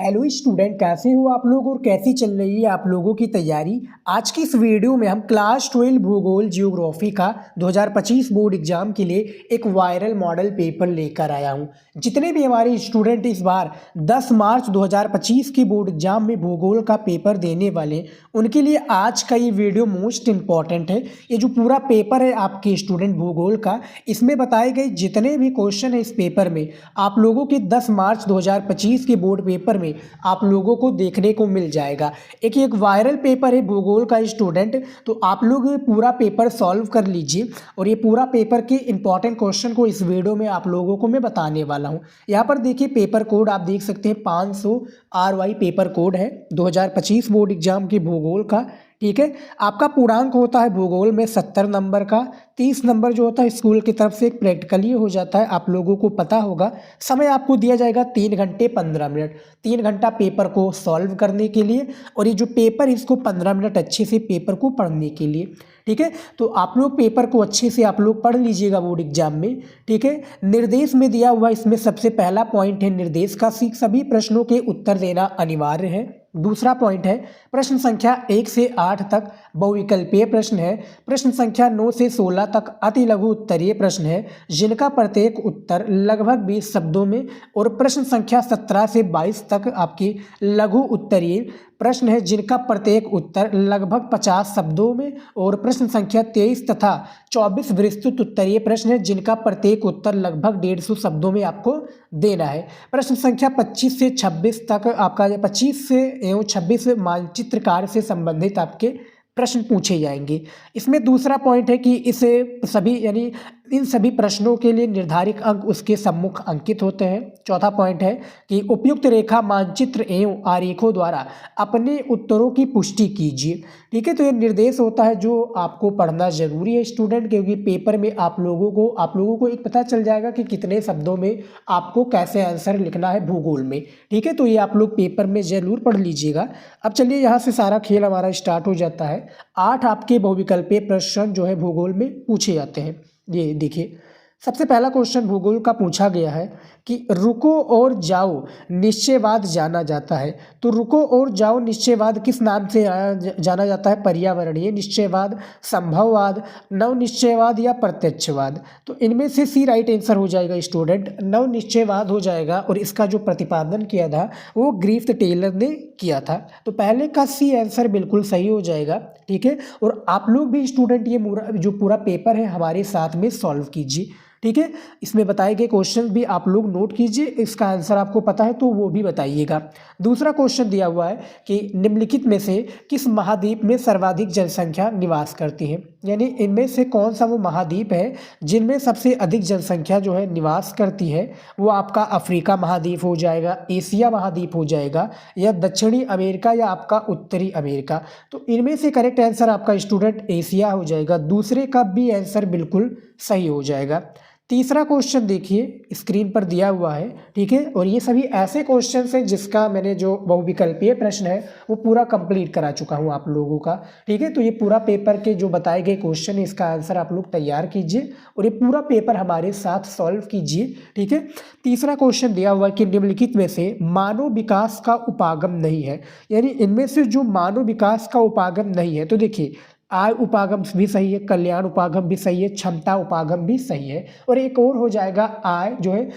Hello student, कैसे हो आप लोग और कैसी चल रही है आप लोगों की तैयारी। आज की इस वीडियो में हम क्लास 12 भूगोल जियोग्राफी का 2025 बोर्ड एग्जाम के लिए एक वायरल मॉडल पेपर लेकर आया हूं। जितने भी हमारे स्टूडेंट इस बार 10 मार्च 2025 की बोर्ड एग्जाम में भूगोल का पेपर देने वाले, उनके लिए आज का ये वीडियो मोस्ट इम्पॉर्टेंट है। ये जो पूरा पेपर है आपके स्टूडेंट भूगोल का, इसमें बताए गए जितने भी क्वेश्चन है इस पेपर में आप लोगों के 10 मार्च 2025 के बोर्ड पेपर में आप लोगों को देखने को मिल जाएगा। एक वायरल पेपर है भूगोल का स्टूडेंट, तो आप लोग पूरा पेपर सॉल्व कर लीजिए और ये पूरा पेपर के इंपॉर्टेंट क्वेश्चन को इस वीडियो में आप लोगों को मैं बताने वाला हूँ। यहाँ पर देखिए पेपर कोड आप देख सकते हैं 500 RY पेपर कोड है 2025 बोर्ड एग्जाम के भूगोल का। ठीक है, आपका पूर्णांक होता है भूगोल में 70 नंबर का। 30 नंबर जो होता है स्कूल की तरफ से एक प्रैक्टिकली हो जाता है, आप लोगों को पता होगा। समय आपको दिया जाएगा 3 घंटे 15 मिनट, 3 घंटा पेपर को सॉल्व करने के लिए और ये जो पेपर इसको 15 मिनट अच्छे से पेपर को पढ़ने के लिए। ठीक है, तो आप लोग पेपर को अच्छे से आप लोग पढ़ लीजिएगा बोर्ड एग्जाम में। ठीक है, निर्देश में दिया हुआ इसमें सबसे पहला पॉइंट है निर्देश का सभी प्रश्नों के उत्तर देना अनिवार्य है। दूसरा पॉइंट है प्रश्न संख्या 1 से 8 तक बहुविकल्पीय प्रश्न है। प्रश्न संख्या 9 से 16 तक अति लघु उत्तरीय प्रश्न है जिनका प्रत्येक उत्तर लगभग 20 शब्दों में, और प्रश्न संख्या 17 से 22 तक आपकी लघु उत्तरीय प्रश्न है जिनका प्रत्येक उत्तर लगभग 50 शब्दों में, और प्रश्न संख्या 23 तथा 24 विस्तृत उत्तरीय प्रश्न है जिनका प्रत्येक उत्तर लगभग 150 शब्दों में आपको देना है। प्रश्न संख्या 25 से 26 तक आपका 25 से एवं 26 मानचित्र कार्य से संबंधित आपके प्रश्न पूछे जाएंगे। इसमें दूसरा पॉइंट है कि इसे सभी यानी इन सभी प्रश्नों के लिए निर्धारित अंक उसके सम्मुख अंकित होते हैं। चौथा पॉइंट है कि उपयुक्त रेखा मानचित्र एवं आरेखों द्वारा अपने उत्तरों की पुष्टि कीजिए। ठीक है, तो ये निर्देश होता है जो आपको पढ़ना जरूरी है स्टूडेंट, क्योंकि पेपर में आप लोगों को एक पता चल जाएगा कि कितने शब्दों में आपको कैसे आंसर लिखना है भूगोल में। ठीक है, तो ये आप लोग पेपर में जरूर पढ़ लीजिएगा। अब चलिए यहाँ से सारा खेल हमारा स्टार्ट हो जाता है। 8 आपके बहुविकल्पीय प्रश्न जो है भूगोल में पूछे जाते हैं। ये देखिए, सबसे पहला क्वेश्चन भूगोल का पूछा गया है कि रुको और जाओ निश्चयवाद जाना जाता है। तो रुको और जाओ निश्चयवाद किस नाम से जाना जाता है? पर्यावरणीय निश्चयवाद, संभववाद, नव निश्चयवाद या प्रत्यक्षवाद। तो इनमें से सी राइट आंसर हो जाएगा स्टूडेंट, नव निश्चयवाद हो जाएगा, और इसका जो प्रतिपादन किया था वो ग्रिफ्थ टेलर ने किया था। तो पहले का सी आंसर बिल्कुल सही हो जाएगा। ठीक है, और आप लोग भी स्टूडेंट ये जो पूरा पेपर है हमारे साथ में सॉल्व कीजिए। ठीक है, इसमें बताए गए क्वेश्चन भी आप लोग नोट कीजिए, इसका आंसर आपको पता है तो वो भी बताइएगा। दूसरा क्वेश्चन दिया हुआ है कि निम्नलिखित में से किस महाद्वीप में सर्वाधिक जनसंख्या निवास करती है, यानी इनमें से कौन सा वो महाद्वीप है जिनमें सबसे अधिक जनसंख्या जो है निवास करती है। वो आपका अफ्रीका महाद्वीप हो जाएगा, एशिया महाद्वीप हो जाएगा, या दक्षिणी अमेरिका, या आपका उत्तरी अमेरिका। तो इनमें से करेक्ट आंसर आपका स्टूडेंट एशिया हो जाएगा। दूसरे का भी आंसर बिल्कुल सही हो जाएगा। तीसरा क्वेश्चन देखिए स्क्रीन पर दिया हुआ है। ठीक है, और ये सभी ऐसे क्वेश्चन हैं जिसका मैंने जो बहुविकल्पीय प्रश्न है वो पूरा कंप्लीट करा चुका हूँ आप लोगों का। ठीक है, तो ये पूरा पेपर के जो बताए गए क्वेश्चन है इसका आंसर आप लोग तैयार कीजिए और ये पूरा पेपर हमारे साथ सॉल्व कीजिए। ठीक है, तीसरा क्वेश्चन दिया हुआ है कि निम्नलिखित में से मानव विकास का उपागम नहीं है, यानी इनमें से जो मानव विकास का उपागम नहीं है। तो देखिए, आय उपागम भी सही है, कल्याण उपागम भी सही है, क्षमता उपागम भी सही है, और एक और हो जाएगा आय जो है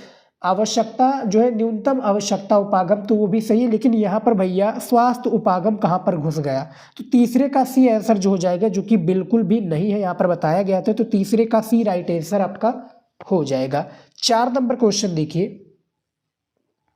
आवश्यकता जो है न्यूनतम आवश्यकता उपागम, तो वो भी सही है। लेकिन यहाँ पर भैया स्वास्थ्य उपागम कहाँ पर घुस गया? तो तीसरे का सी आंसर जो हो जाएगा, जो कि बिल्कुल भी नहीं है यहाँ पर बताया गया था, तो तीसरे का सी राइट आंसर आपका हो जाएगा। 4 नंबर क्वेश्चन देखिए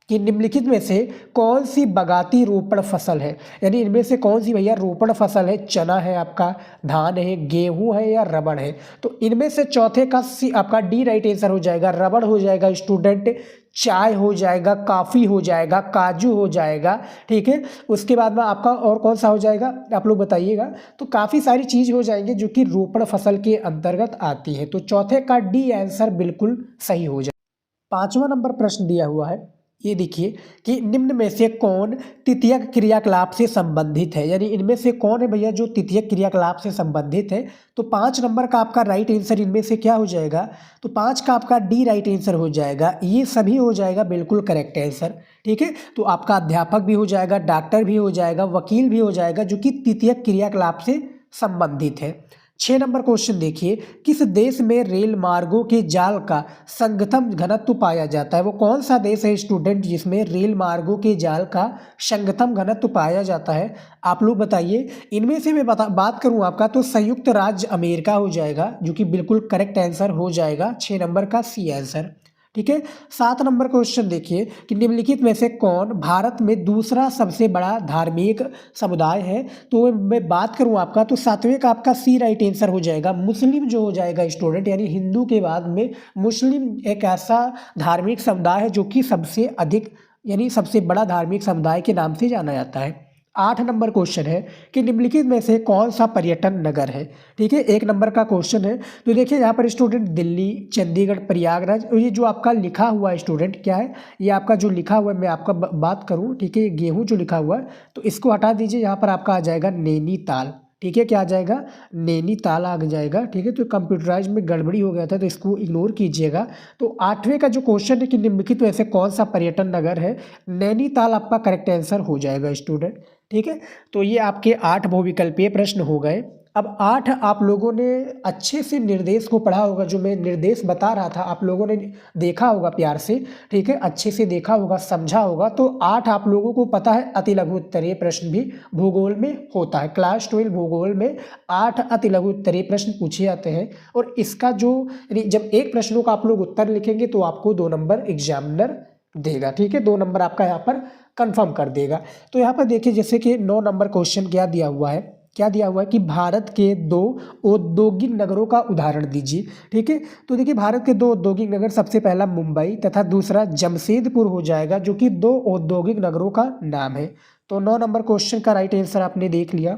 कि निम्नलिखित में से कौन सी बगाती रोपण फसल है, यानी इनमें से कौन सी भैया रोपण फसल है? चना है आपका, धान है, गेहूं है, या रबड़ है? तो इनमें से चौथे का सी आपका डी राइट आंसर हो जाएगा। रबड़ हो जाएगा स्टूडेंट, चाय हो जाएगा, कॉफ़ी हो जाएगा, काजू हो जाएगा। ठीक है, उसके बाद में आपका और कौन सा हो जाएगा आप लोग बताइएगा। तो काफ़ी सारी चीज़ हो जाएंगे जो कि रोपण फसल के अंतर्गत आती है, तो चौथे का डी आंसर बिल्कुल सही हो जाएगा। 5वां नंबर प्रश्न दिया हुआ है ये देखिए कि निम्न में से कौन तृतीयक क्रियाकलाप से संबंधित है, यानी इनमें से कौन है भैया जो तृतीयक क्रियाकलाप से संबंधित है। तो 5 नंबर का आपका राइट आंसर इनमें से क्या हो जाएगा, तो 5 का आपका डी राइट आंसर हो जाएगा। ये सभी हो जाएगा बिल्कुल करेक्ट आंसर। ठीक है, तो आपका अध्यापक भी हो जाएगा, डॉक्टर भी हो जाएगा, वकील भी हो जाएगा, जो कि तृतीयक क्रियाकलाप से संबंधित है। 6 नंबर क्वेश्चन देखिए, किस देश में रेल मार्गों के जाल का संगतम घनत्व पाया जाता है। वो कौन सा देश है स्टूडेंट जिसमें रेल मार्गों के जाल का संगतम घनत्व पाया जाता है, आप लोग बताइए। इनमें से मैं बात करूं आपका तो संयुक्त राज्य अमेरिका हो जाएगा, जो कि बिल्कुल करेक्ट आंसर हो जाएगा। 6 नंबर का सी आंसर। ठीक है, 7 नंबर क्वेश्चन देखिए कि निम्नलिखित में से कौन भारत में दूसरा सबसे बड़ा धार्मिक समुदाय है। तो मैं बात करूं आपका तो 7वें का आपका सी राइट आंसर हो जाएगा। मुस्लिम जो हो जाएगा स्टूडेंट, यानी हिंदू के बाद में मुस्लिम एक ऐसा धार्मिक समुदाय है जो कि सबसे अधिक यानी सबसे बड़ा धार्मिक समुदाय के नाम से जाना जाता है। 8 नंबर क्वेश्चन है कि निम्नलिखित में से कौन सा पर्यटन नगर है। ठीक है, 1 नंबर का क्वेश्चन है। तो देखिए यहाँ पर स्टूडेंट दिल्ली, चंडीगढ़, प्रयागराज, और ये जो आपका लिखा हुआ है स्टूडेंट क्या है, ये आपका जो लिखा हुआ है मैं आपका बात करूँ, ठीक है, ये गेहूँ जो लिखा हुआ है तो इसको हटा दीजिए। यहाँ पर आपका आ जाएगा नैनीताल। ठीक है, क्या आ जाएगा, नैनीताल आ जाएगा। ठीक है, तो कंप्यूटराइज में गड़बड़ी हो गया था तो इसको इग्नोर कीजिएगा। तो 8वें का जो क्वेश्चन है कि निम्नलिखित में से कौन सा पर्यटन नगर है, नैनीताल आपका करेक्ट आंसर हो जाएगा स्टूडेंट। ठीक है, तो ये आपके 8 बहुविकल्पीय प्रश्न हो गए। अब 8 आप लोगों ने अच्छे से निर्देश को पढ़ा होगा, जो मैं निर्देश बता रहा था आप लोगों ने देखा होगा प्यार से। ठीक है, अच्छे से देखा होगा, समझा होगा। तो 8 आप लोगों को पता है अति लघु उत्तरीय प्रश्न भी भूगोल में होता है। क्लास 12 भूगोल में 8 अति लघु उत्तरीय प्रश्न पूछे जाते हैं, और इसका जो जब एक प्रश्नों का आप लोग उत्तर लिखेंगे तो आपको 2 नंबर एग्जामिनर देगा। ठीक है, 2 नंबर आपका यहाँ पर कंफर्म कर देगा। तो यहाँ पर देखिए जैसे कि 9 नंबर क्वेश्चन क्या दिया हुआ है, क्या दिया हुआ है कि भारत के 2 औद्योगिक नगरों का उदाहरण दीजिए। ठीक है, तो देखिए भारत के 2 औद्योगिक नगर, सबसे पहला मुंबई तथा दूसरा जमशेदपुर हो जाएगा, जो कि 2 औद्योगिक नगरों का नाम है। तो 9 नंबर क्वेश्चन का राइट आंसर आपने देख लिया।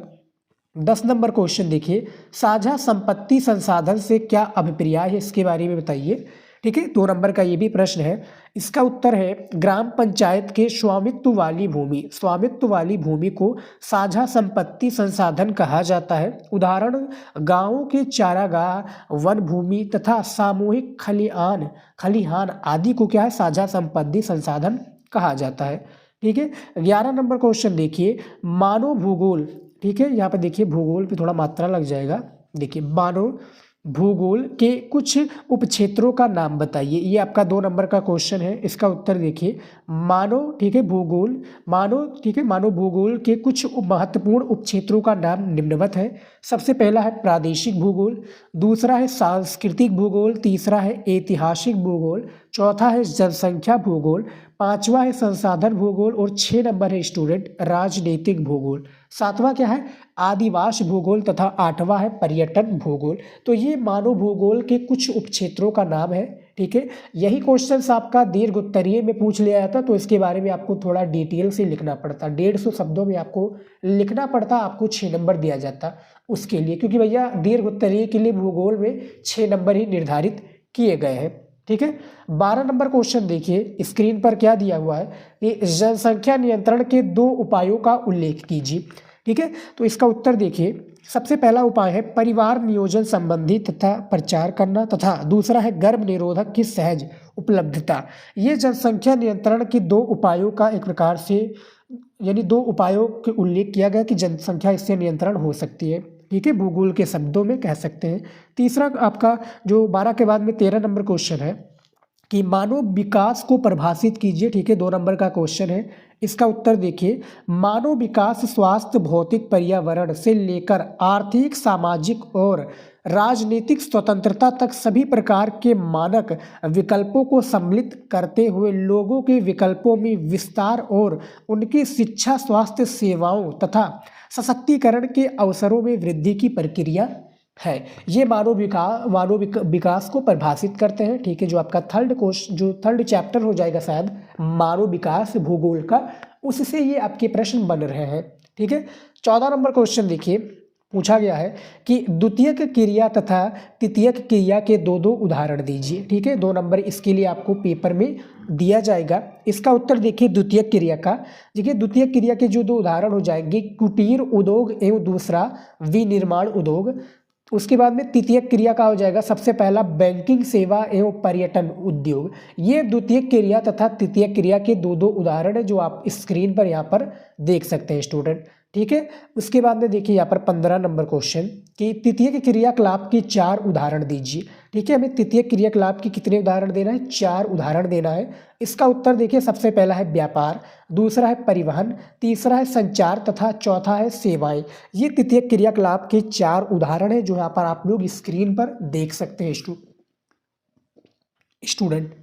10 नंबर क्वेश्चन देखिए, साझा संपत्ति संसाधन से क्या अभिप्राय है, इसके बारे में बताइए। ठीक है, 2 नंबर का ये भी प्रश्न है। इसका उत्तर है ग्राम पंचायत के स्वामित्व वाली भूमि को साझा संपत्ति संसाधन कहा जाता है। उदाहरण गांवों के चारागाह, वन भूमि तथा सामूहिक खलिहान आदि को क्या है, साझा संपत्ति संसाधन कहा जाता है। ठीक है, 11 नंबर क्वेश्चन देखिए, मानव भूगोल। ठीक है, यहाँ पर देखिए भूगोल पे थोड़ा मात्रा लग जाएगा। देखिए मानव भूगोल के कुछ उपक्षेत्रों का नाम बताइए। ये आपका 2 नंबर का क्वेश्चन है। इसका उत्तर देखिए मानव, ठीक है, भूगोल मानव, ठीक है, मानव भूगोल के कुछ महत्वपूर्ण उपक्षेत्रों का नाम निम्नवत है। सबसे पहला है प्रादेशिक भूगोल, दूसरा है सांस्कृतिक भूगोल, तीसरा है ऐतिहासिक भूगोल, चौथा है जनसंख्या भूगोल, 5वां है संसाधन भूगोल, और 6 नंबर है स्टूडेंट राजनीतिक भूगोल। 7वां क्या है, आदिवासी भूगोल, तथा 8वां है पर्यटन भूगोल। तो ये मानव भूगोल के कुछ उपक्षेत्रों का नाम है। ठीक है, यही क्वेश्चन आपका दीर्घ उत्तरीय में पूछ लिया जाता, तो इसके बारे में आपको थोड़ा डिटेल से लिखना पड़ता, 150 शब्दों में आपको लिखना पड़ता, आपको 6 नंबर दिया जाता उसके लिए, क्योंकि भैया दीर्घ उत्तरीय के लिए भूगोल में 6 नंबर ही निर्धारित किए गए हैं। ठीक है, 12 नंबर क्वेश्चन देखिए, स्क्रीन पर क्या दिया हुआ है कि जनसंख्या नियंत्रण के 2 उपायों का उल्लेख कीजिए। ठीक है, तो इसका उत्तर देखिए, सबसे पहला उपाय है परिवार नियोजन संबंधी तथा प्रचार करना, तथा दूसरा है गर्भ निरोधक की सहज उपलब्धता। ये जनसंख्या नियंत्रण के 2 उपायों का एक प्रकार से, यानी 2 उपायों के उल्लेख किया गया कि जनसंख्या इससे नियंत्रण हो सकती है। ठीक है, भूगोल के शब्दों में कह सकते हैं। तीसरा आपका जो 12 के बाद में 13 नंबर क्वेश्चन है कि मानव विकास को परिभाषित कीजिए। ठीक है, 2 नंबर का क्वेश्चन है। इसका उत्तर देखिए, मानव विकास स्वास्थ्य, भौतिक, पर्यावरण से लेकर आर्थिक, सामाजिक और राजनीतिक स्वतंत्रता तक सभी प्रकार के मानक विकल्पों को सम्मिलित करते हुए लोगों के विकल्पों में विस्तार और उनकी शिक्षा, स्वास्थ्य सेवाओं तथा सशक्तिकरण के अवसरों में वृद्धि की प्रक्रिया है। ये मानव विकास को परिभाषित करते हैं। ठीक है, जो आपका थर्ड चैप्टर हो जाएगा शायद मानव विकास भूगोल का, उससे ये आपके प्रश्न बन रहे हैं। ठीक है, 14 नंबर क्वेश्चन देखिए, पूछा गया है कि द्वितीयक क्रिया तथा तृतीयक क्रिया के दो दो उदाहरण दीजिए। ठीक है, 2 नंबर इसके लिए आपको पेपर में दिया जाएगा। इसका उत्तर देखिए द्वितीयक क्रिया का। देखिए द्वितीयक क्रिया के जो 2 उदाहरण हो जाएंगे, कुटीर उद्योग एवं दूसरा विनिर्माण उद्योग। उसके बाद में तृतीयक क्रिया का हो जाएगा सबसे पहला बैंकिंग सेवा एवं पर्यटन उद्योग। ये द्वितीयक क्रिया तथा तृतीयक क्रिया के दो दो उदाहरण है जो आप स्क्रीन पर यहाँ पर देख सकते हैं स्टूडेंट। ठीक है, उसके बाद में देखिए यहाँ पर 15 नंबर क्वेश्चन कि तृतीयक क्रियाकलाप के 4 उदाहरण दीजिए। ठीक है, हमें तृतीयक क्रियाकलाप के कितने उदाहरण देना है? 4 उदाहरण देना है। इसका उत्तर देखिए सबसे पहला है व्यापार, दूसरा है परिवहन, तीसरा है संचार तथा चौथा है सेवाएं। ये तृतीयक क्रियाकलाप के 4 उदाहरण है जो यहाँ पर आप लोग स्क्रीन पर देख सकते हैं स्टूडेंट।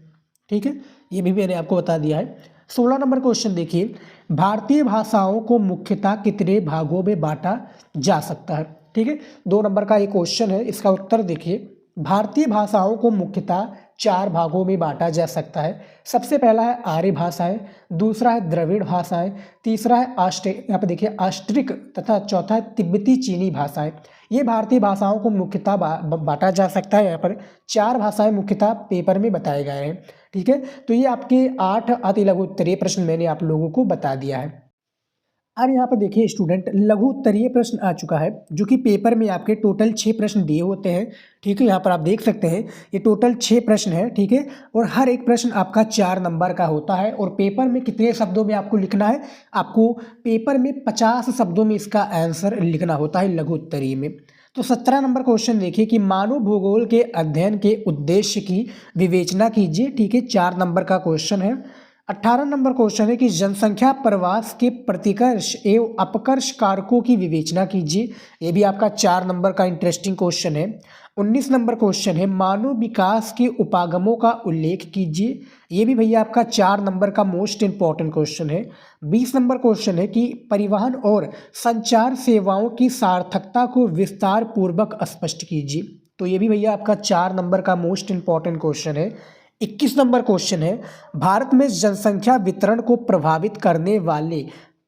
ठीक है, ये भी मैंने आपको बता दिया है। 16 नंबर क्वेश्चन देखिए, भारतीय भाषाओं को मुख्यतः कितने भागों में बांटा जा सकता है? ठीक है, 2 नंबर का ये क्वेश्चन है। इसका उत्तर देखिए, भारतीय भाषाओं को मुख्यतः 4 भागों में बांटा जा सकता है। सबसे पहला है आर्य भाषाएं, दूसरा है द्रविड़ भाषाएं, तीसरा है यहाँ पे देखिए ऑस्ट्रिक तथा चौथा है तिब्बती चीनी भाषाएं। ये भारतीय भाषाओं को मुख्यतः बांटा जा सकता है। यहाँ पर 4 भाषाएं मुख्यतः पेपर में बताए गए हैं। ठीक है, तो ये आपके 8 अति लघु उत्तरीय प्रश्न मैंने आप लोगों को बता दिया है। अब यहाँ पर देखिए स्टूडेंट, लघु उत्तरीय प्रश्न आ चुका है जो कि पेपर में आपके टोटल 6 प्रश्न दिए होते हैं। ठीक है, यहाँ पर आप देख सकते हैं ये टोटल 6 प्रश्न है। ठीक है, और हर एक प्रश्न आपका 4 नंबर का होता है। और पेपर में कितने शब्दों में आपको लिखना है? आपको पेपर में 50 शब्दों में इसका आंसर लिखना होता है लघु उत्तरीय में। तो 17 नंबर क्वेश्चन देखिए कि मानव भूगोल के अध्ययन के उद्देश्य की विवेचना कीजिए। ठीक है, 4 नंबर का क्वेश्चन है। 18 नंबर क्वेश्चन है कि जनसंख्या प्रवास के प्रतिकर्ष एवं अपकर्ष कारकों की विवेचना कीजिए। ये भी आपका 4 नंबर का इंटरेस्टिंग क्वेश्चन है। 19 नंबर क्वेश्चन है मानव विकास के उपागमों का उल्लेख कीजिए। ये भी भैया आपका 4 नंबर का मोस्ट इंपॉर्टेंट क्वेश्चन है। 20 नंबर क्वेश्चन है कि परिवहन और संचार सेवाओं की सार्थकता को विस्तार पूर्वक स्पष्ट कीजिए। तो ये भी भैया आपका 4 नंबर का मोस्ट इंपॉर्टेंट क्वेश्चन है। 21 नंबर क्वेश्चन है भारत में जनसंख्या वितरण को प्रभावित करने वाले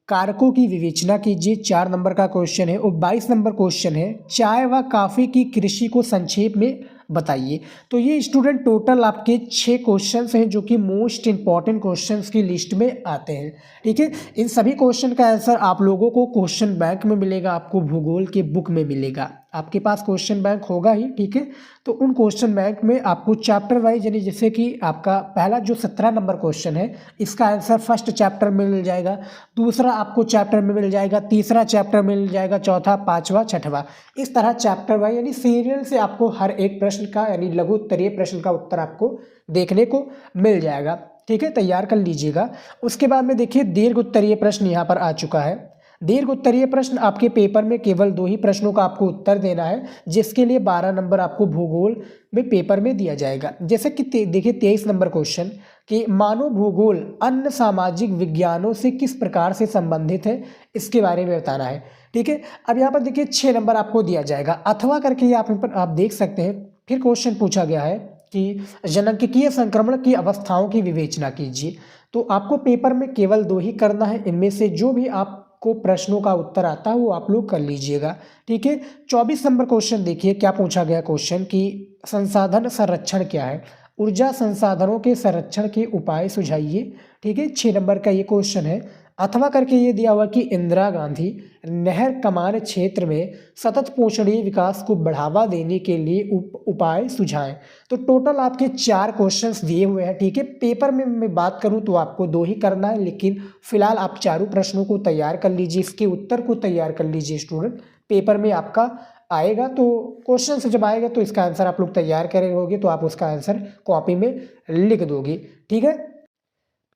कारकों की विवेचना कीजिए। 4 नंबर का क्वेश्चन है। और 22 नंबर क्वेश्चन है चाय व कॉफ़ी की कृषि को संक्षेप में बताइए। तो ये स्टूडेंट टोटल आपके 6 क्वेश्चंस हैं जो कि मोस्ट इंपॉर्टेंट क्वेश्चंस की लिस्ट में आते हैं। ठीक है, इन सभी क्वेश्चन का आंसर आप लोगों को क्वेश्चन बैंक में मिलेगा, आपको भूगोल के बुक में मिलेगा। आपके पास क्वेश्चन बैंक होगा ही। ठीक है, तो उन क्वेश्चन बैंक में आपको चैप्टर वाइज, यानी जैसे कि आपका पहला जो 17 नंबर क्वेश्चन है इसका आंसर फर्स्ट चैप्टर में मिल जाएगा, दूसरा आपको चैप्टर में मिल जाएगा, तीसरा चैप्टर में मिल जाएगा, चौथा, पांचवा, छठवां, इस तरह चैप्टर वाइज यानी सीरियल से आपको हर एक प्रश्न का यानी लघु उत्तरीय प्रश्न का उत्तर आपको देखने को मिल जाएगा। ठीक है, तैयार कर लीजिएगा। उसके बाद में देखिए दीर्घ उत्तरीय प्रश्न यहाँ पर आ चुका है। दीर्घ उत्तरीय प्रश्न आपके पेपर में केवल 2 ही प्रश्नों का आपको उत्तर देना है, जिसके लिए 12 नंबर आपको भूगोल में पेपर में दिया जाएगा। जैसे कि देखिए 23 नंबर क्वेश्चन कि मानव भूगोल अन्य सामाजिक विज्ञानों से किस प्रकार से संबंधित है, इसके बारे में बताना है। ठीक है, अब यहाँ पर देखिए 6 नंबर आपको दिया जाएगा। अथवा करके आप देख सकते हैं। फिर क्वेश्चन पूछा गया है कि जनंकिकीय संक्रमण की अवस्थाओं की विवेचना कीजिए। तो आपको पेपर में केवल 2 ही करना है, इनमें से जो भी आपको प्रश्नों का उत्तर आता है वो आप लोग कर लीजिएगा। ठीक है, 24 नंबर क्वेश्चन देखिए क्या पूछा गया क्वेश्चन कि संसाधन संरक्षण क्या है, ऊर्जा संसाधनों के संरक्षण के उपाय सुझाइए। ठीक है, 6 नंबर का ये क्वेश्चन है। अथवा करके ये दिया हुआ कि इंदिरा गांधी नहर कमान क्षेत्र में सतत पोषणीय विकास को बढ़ावा देने के लिए उपाय सुझाएं। तो टोटल आपके 4 क्वेश्चंस दिए हुए हैं। ठीक है, पेपर में मैं बात करूं तो आपको 2 ही करना है, लेकिन फिलहाल आप चारों प्रश्नों को तैयार कर लीजिए, इसके उत्तर को तैयार कर लीजिए स्टूडेंट। पेपर में आपका आएगा तो क्वेश्चन से जब आएगा तो इसका आंसर आप लोग तैयार करे होगे तो आप उसका आंसर कॉपी में लिख दोगे। ठीक है,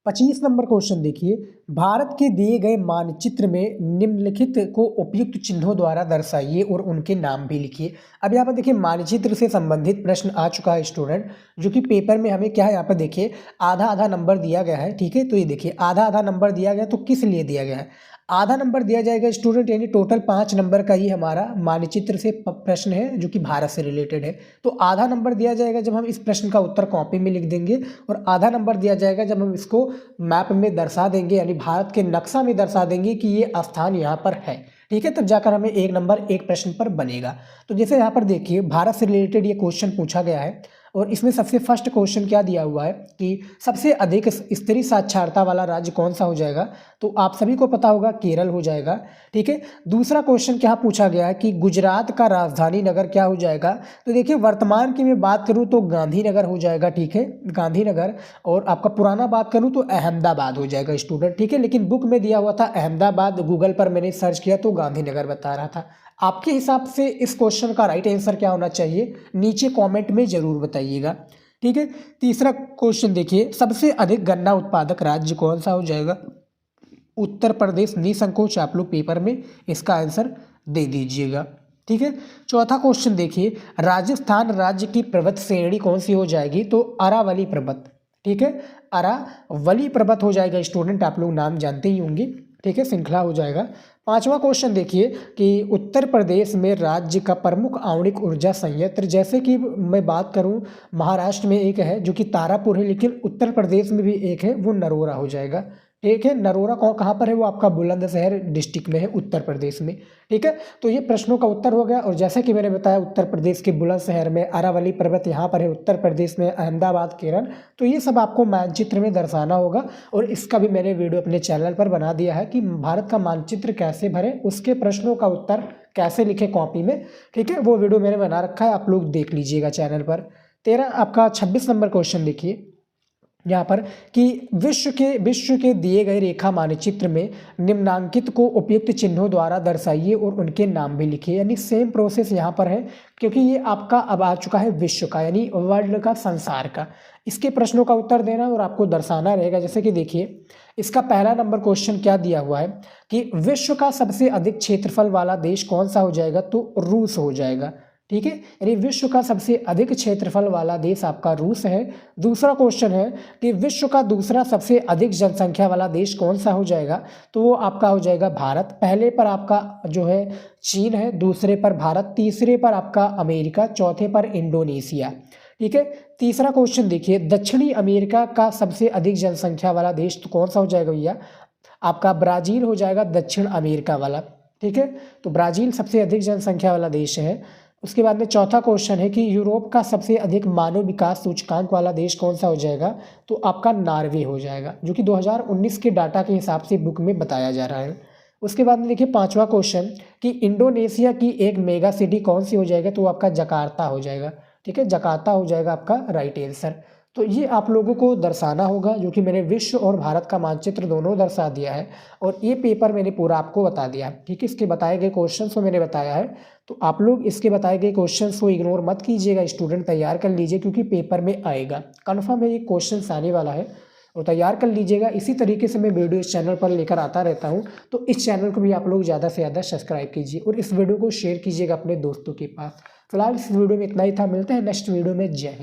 25 नंबर क्वेश्चन देखिए भारत के दिए गए मानचित्र में निम्नलिखित को उपयुक्त चिन्हों द्वारा दर्शाइए और उनके नाम भी लिखिए। अब यहाँ पर देखिए मानचित्र से संबंधित प्रश्न आ चुका है स्टूडेंट, जो कि पेपर में हमें क्या है यहाँ पर देखिए आधा आधा नंबर दिया गया है। ठीक है, तो ये देखिए आधा आधा नंबर दिया गया, तो किस लिए दिया गया है? आधा नंबर दिया जाएगा स्टूडेंट, यानी टोटल 5 नंबर का ही हमारा मानचित्र से प्रश्न है जो कि भारत से रिलेटेड है। तो आधा नंबर दिया जाएगा जब हम इस प्रश्न का उत्तर कॉपी में लिख देंगे, और आधा नंबर दिया जाएगा जब हम इसको मैप में दर्शा देंगे, यानी भारत के नक्शा में दर्शा देंगे कि ये स्थान यहाँ पर है। ठीक है, तब जाकर हमें 1 नंबर एक प्रश्न पर बनेगा। तो जैसे यहाँ पर देखिए भारत से रिलेटेड ये क्वेश्चन पूछा गया है और इसमें सबसे फर्स्ट क्वेश्चन क्या दिया हुआ है कि सबसे अधिक स्त्री साक्षरता वाला राज्य कौन सा हो जाएगा, तो आप सभी को पता होगा केरल हो जाएगा। ठीक है, दूसरा क्वेश्चन क्या पूछा गया है कि गुजरात का राजधानी नगर क्या हो जाएगा, तो देखिए वर्तमान की मैं बात करूँ तो गांधीनगर हो जाएगा। ठीक है, गांधीनगर। और आपका पुराना बात करूँ तो अहमदाबाद हो जाएगा स्टूडेंट। ठीक है, लेकिन बुक में दिया हुआ था अहमदाबाद, गूगल पर मैंने सर्च किया तो गांधीनगर बता रहा था। आपके हिसाब से इस क्वेश्चन का राइट आंसर क्या होना चाहिए, नीचे कमेंट में जरूर बताइएगा। ठीक है, तीसरा क्वेश्चन देखिए सबसे अधिक गन्ना उत्पादक राज्य कौन सा हो जाएगा, उत्तर प्रदेश। निसंकोच आप लोग पेपर में इसका आंसर दे दीजिएगा। ठीक है, चौथा क्वेश्चन देखिए राजस्थान राज्य की पर्वत श्रेणी कौन सी हो जाएगी, तो अरावली पर्वत। ठीक है, अरावली पर्वत हो जाएगा स्टूडेंट, आप लोग नाम जानते ही होंगे। ठीक है, श्रृंखला हो जाएगा। पांचवा क्वेश्चन देखिए कि उत्तर प्रदेश में राज्य का प्रमुख आणविक ऊर्जा संयंत्र, जैसे कि मैं बात करूं महाराष्ट्र में एक है जो कि तारापुर है, लेकिन उत्तर प्रदेश में भी एक है वो नरोरा हो जाएगा। ठीक है, नरोरा कहाँ पर है, वो आपका बुलंदशहर डिस्ट्रिक्ट में है उत्तर प्रदेश में। ठीक है, तो ये प्रश्नों का उत्तर हो गया। और जैसा कि मैंने बताया उत्तर प्रदेश के बुलंदशहर में अरावली पर्वत यहाँ पर है, उत्तर प्रदेश में अहमदाबाद केरल। तो ये सब आपको मानचित्र में दर्शाना होगा और इसका भी मैंने वीडियो अपने चैनल पर बना दिया है कि भारत का मानचित्र कैसे भरे, उसके प्रश्नों का उत्तर कैसे लिखे कॉपी में। ठीक है, वो वीडियो मैंने बना रखा है, आप लोग देख लीजिएगा चैनल पर। 26 नंबर क्वेश्चन देखिए यहाँ पर कि विश्व के दिए गए रेखा मानचित्र में निम्नांकित को उपयुक्त चिन्हों द्वारा दर्शाइए और उनके नाम भी लिखिए। यानी सेम प्रोसेस यहाँ पर है, क्योंकि ये आपका अब आ चुका है विश्व का, यानी वर्ल्ड का, संसार का। इसके प्रश्नों का उत्तर देना और आपको दर्शाना रहेगा। जैसे कि देखिए इसका पहला नंबर क्वेश्चन क्या दिया हुआ है कि विश्व का सबसे अधिक क्षेत्रफल वाला देश कौन सा हो जाएगा, तो रूस हो जाएगा। ठीक है, यानी विश्व का सबसे अधिक क्षेत्रफल वाला देश आपका रूस है। दूसरा क्वेश्चन है कि विश्व का दूसरा सबसे अधिक जनसंख्या वाला देश कौन सा हो जाएगा, तो वो आपका हो जाएगा भारत। पहले पर आपका जो है चीन है, दूसरे पर भारत, तीसरे पर आपका अमेरिका, चौथे पर इंडोनेशिया। ठीक है, तीसरा क्वेश्चन देखिए दक्षिणी अमेरिका का सबसे अधिक जनसंख्या वाला देश तो कौन सा हो जाएगा भैया, आपका ब्राज़ील हो जाएगा, दक्षिण अमेरिका वाला। ठीक है, तो ब्राज़ील सबसे अधिक जनसंख्या वाला देश है। उसके बाद में चौथा क्वेश्चन है कि यूरोप का सबसे अधिक मानव विकास सूचकांक वाला देश कौन सा हो जाएगा, तो आपका नॉर्वे हो जाएगा, जो कि 2019 के डाटा के हिसाब से बुक में बताया जा रहा है। उसके बाद में देखिए पांचवा क्वेश्चन कि इंडोनेशिया की एक मेगा सिटी कौन सी हो जाएगा, तो आपका जकार्ता हो जाएगा। ठीक है, जकार्ता हो जाएगा आपका राइट आंसर। तो ये आप लोगों को दर्शाना होगा, जो कि मैंने विश्व और भारत का मानचित्र दोनों दर्शा दिया है और ये पेपर मैंने पूरा आपको बता दिया है। ठीक है, इसके बताए गए क्वेश्चन को मैंने बताया है, तो आप लोग इसके बताए गए क्वेश्चन को इग्नोर मत कीजिएगा, स्टूडेंट तैयार कर लीजिए, क्योंकि पेपर में आएगा कन्फर्म है, ये क्वेश्चन आने वाला है और तैयार कर लीजिएगा। इसी तरीके से मैं वीडियो इस चैनल पर लेकर आता रहता हूँ, तो इस चैनल को भी आप लोग ज़्यादा से ज़्यादा सब्सक्राइब कीजिए और इस वीडियो को शेयर कीजिएगा अपने दोस्तों के पास। फिलहाल इस वीडियो में इतना ही था, मिलते हैं नेक्स्ट वीडियो में। जय हिंद।